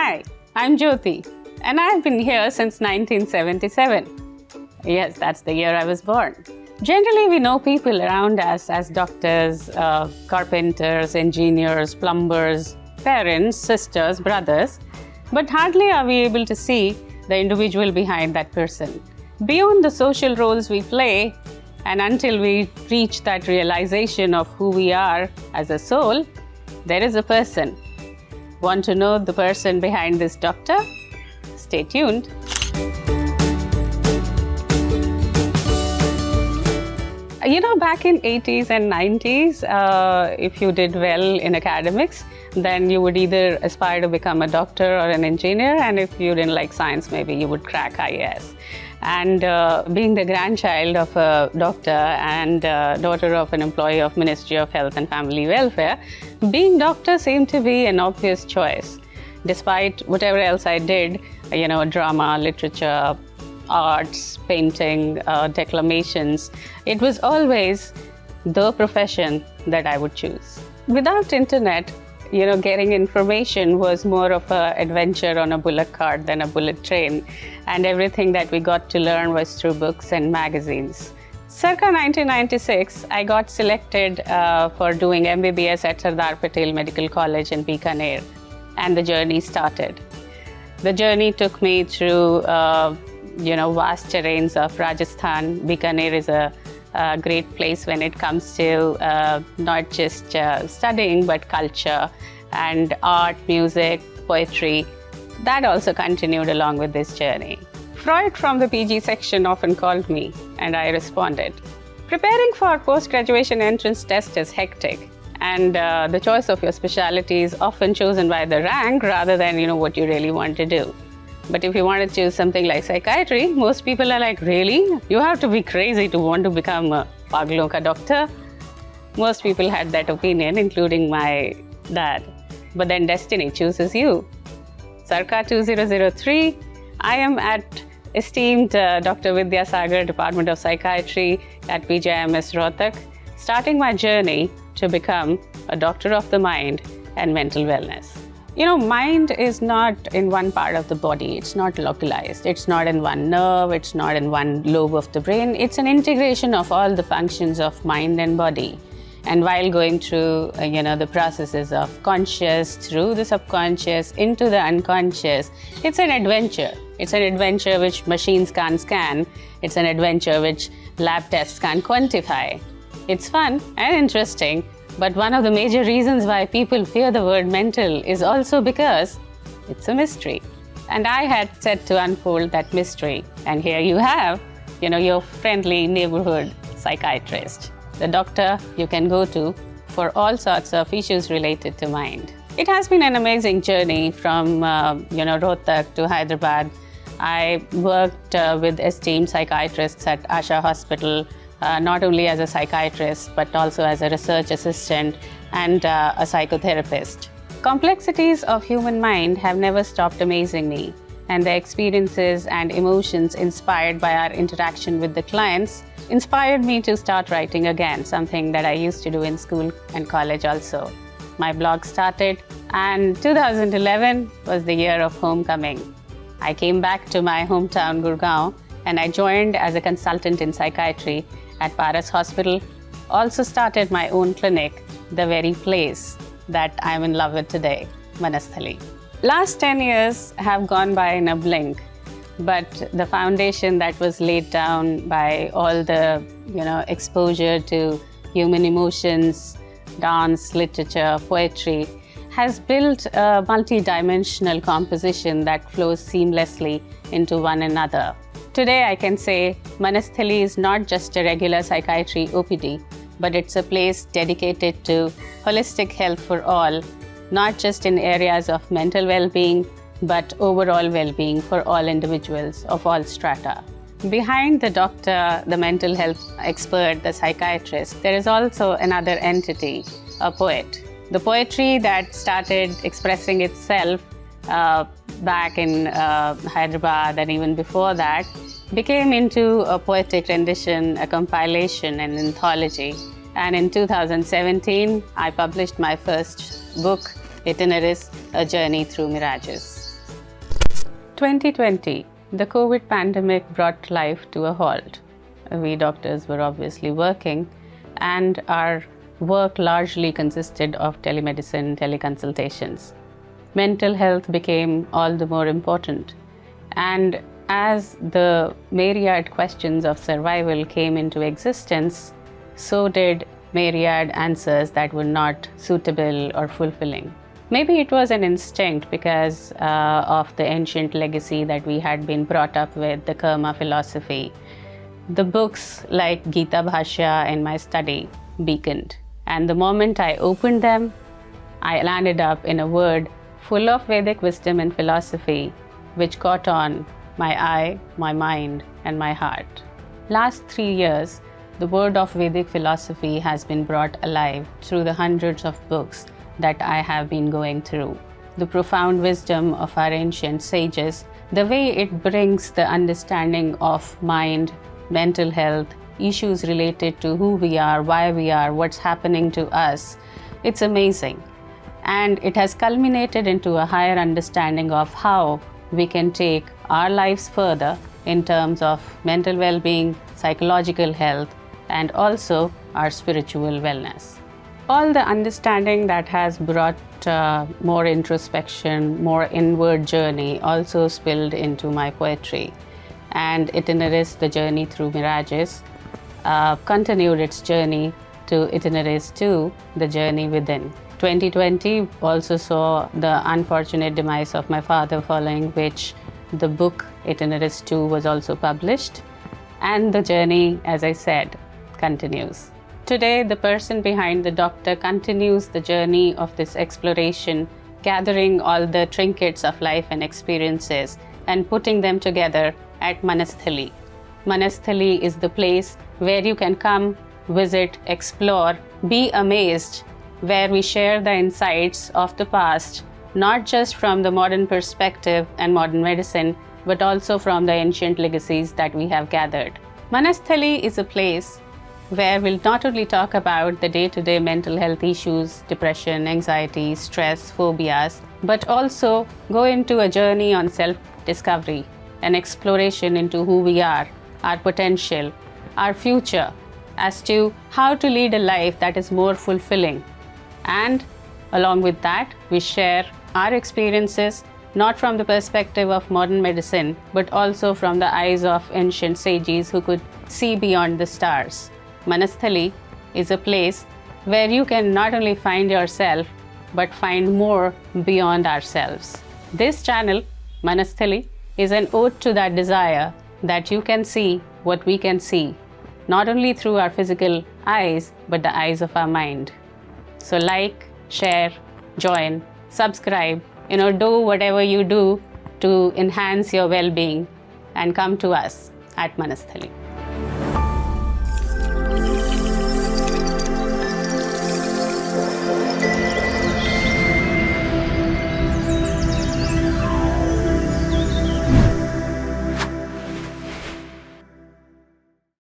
Hi, I'm Jyoti, and I've been here since 1977. Yes, that's the year I was born. Generally, we know people around us as doctors, carpenters, engineers, plumbers, parents, sisters, brothers, but hardly are we able to see the individual behind that person. Beyond the social roles we play, and until we reach that realization of who we are as a soul, there is a person. Want to know the person behind this doctor? Stay tuned. Back in 80s and 90s, if you did well in academics, then you would either aspire to become a doctor or an engineer, and if you didn't like science, maybe you would crack IAS. And being the grandchild of a doctor and daughter of an employee of Ministry of Health and Family Welfare, being doctor seemed to be an obvious choice. Despite whatever else I did, drama, literature, arts, painting, declamations, it was always the profession that I would choose. Without internet, getting information was more of an adventure on a bullock cart than a bullet train, and everything that we got to learn was through books and magazines. Circa 1996, I got selected for doing MBBS at Sardar Patel Medical College in Bikaner, and the journey started. The journey took me through vast terrains of Rajasthan. Bikaner is a great place when it comes to not just studying, but culture and art, music, poetry. That also continued along with this journey. Freud from the PG section often called me, and I responded. Preparing for post-graduation entrance test is hectic, and the choice of your specialty is often chosen by the rank rather than what you really want to do. But if you want to choose something like psychiatry, most people are like, really? You have to be crazy to want to become a pagalon ka doctor? Most people had that opinion, including my dad. But then destiny chooses you. Circa 2003, I am at esteemed Dr. Vidyasagar Department of Psychiatry at PJIMS Rohtak, starting my journey to become a doctor of the mind and mental wellness. Mind is not in one part of the body. It's not localized. It's not in one nerve. It's not in one lobe of the brain. It's an integration of all the functions of mind and body. And while going through, the processes of conscious, through the subconscious, into the unconscious, it's an adventure. It's an adventure which machines can't scan. It's an adventure which lab tests can't quantify. It's fun and interesting. But one of the major reasons why people fear the word mental is also because it's a mystery. And I had set to unfold that mystery. And here you have, your friendly neighborhood psychiatrist, the doctor you can go to for all sorts of issues related to mind. It has been an amazing journey from, Rohtak to Hyderabad. I worked with esteemed psychiatrists at Asha Hospital, not only as a psychiatrist, but also as a research assistant and a psychotherapist. Complexities of human mind have never stopped amazing me, and the experiences and emotions inspired by our interaction with the clients inspired me to start writing again, something that I used to do in school and college also. My blog started, and 2011 was the year of homecoming. I came back to my hometown, Gurgaon, and I joined as a consultant in psychiatry at Paras Hospital. Also started my own clinic, the very place that I'm in love with today, Manasthali. Last 10 years have gone by in a blink, but the foundation that was laid down by all the, exposure to human emotions, dance, literature, poetry, has built a multi-dimensional composition that flows seamlessly into one another. Today, I can say Manasthali is not just a regular psychiatry OPD, but it's a place dedicated to holistic health for all, not just in areas of mental well-being, but overall well-being for all individuals of all strata. Behind the doctor, the mental health expert, the psychiatrist, there is also another entity, a poet. The poetry that started expressing itself back in Hyderabad and even before that became into a poetic rendition, a compilation, an anthology. And in 2017, I published my first book, Itineraries, A Journey Through Mirages. 2020, the COVID pandemic brought life to a halt. We doctors were obviously working, and our work largely consisted of telemedicine, teleconsultations. Mental health became all the more important. And as the myriad questions of survival came into existence, so did myriad answers that were not suitable or fulfilling. Maybe it was an instinct because of the ancient legacy that we had been brought up with, the karma philosophy. The books like Gita Bhashya in my study beaconed. And the moment I opened them, I landed up in a world full of Vedic wisdom and philosophy, which caught on my eye, my mind, and my heart. Last 3 years, the world of Vedic philosophy has been brought alive through the hundreds of books that I have been going through. The profound wisdom of our ancient sages, the way it brings the understanding of mind, mental health, issues related to who we are, why we are, what's happening to us, it's amazing. And it has culminated into a higher understanding of how we can take our lives further in terms of mental well-being, psychological health, and also our spiritual wellness. All the understanding that has brought more introspection, more inward journey also spilled into my poetry. And Itineraries, the journey through mirages, continued its journey to Itineraries 2, the journey within. 2020 also saw the unfortunate demise of my father, following which the book Itineraries 2 was also published. And the journey, as I said, continues. Today, the person behind the doctor continues the journey of this exploration, gathering all the trinkets of life and experiences and putting them together at Manasthali. Manasthali is the place where you can come, visit, explore, be amazed, where we share the insights of the past, not just from the modern perspective and modern medicine, but also from the ancient legacies that we have gathered. Manasthali is a place where we'll not only talk about the day-to-day mental health issues, depression, anxiety, stress, phobias, but also go into a journey on self-discovery, an exploration into who we are, our potential, our future, as to how to lead a life that is more fulfilling. And along with that, we share our experiences, not from the perspective of modern medicine, but also from the eyes of ancient sages who could see beyond the stars. Manasthali is a place where you can not only find yourself, but find more beyond ourselves. This channel, Manasthali, is an ode to that desire that you can see what we can see, not only through our physical eyes, but the eyes of our mind. So like, share, join, subscribe, do whatever you do to enhance your well-being and come to us at Manasthali.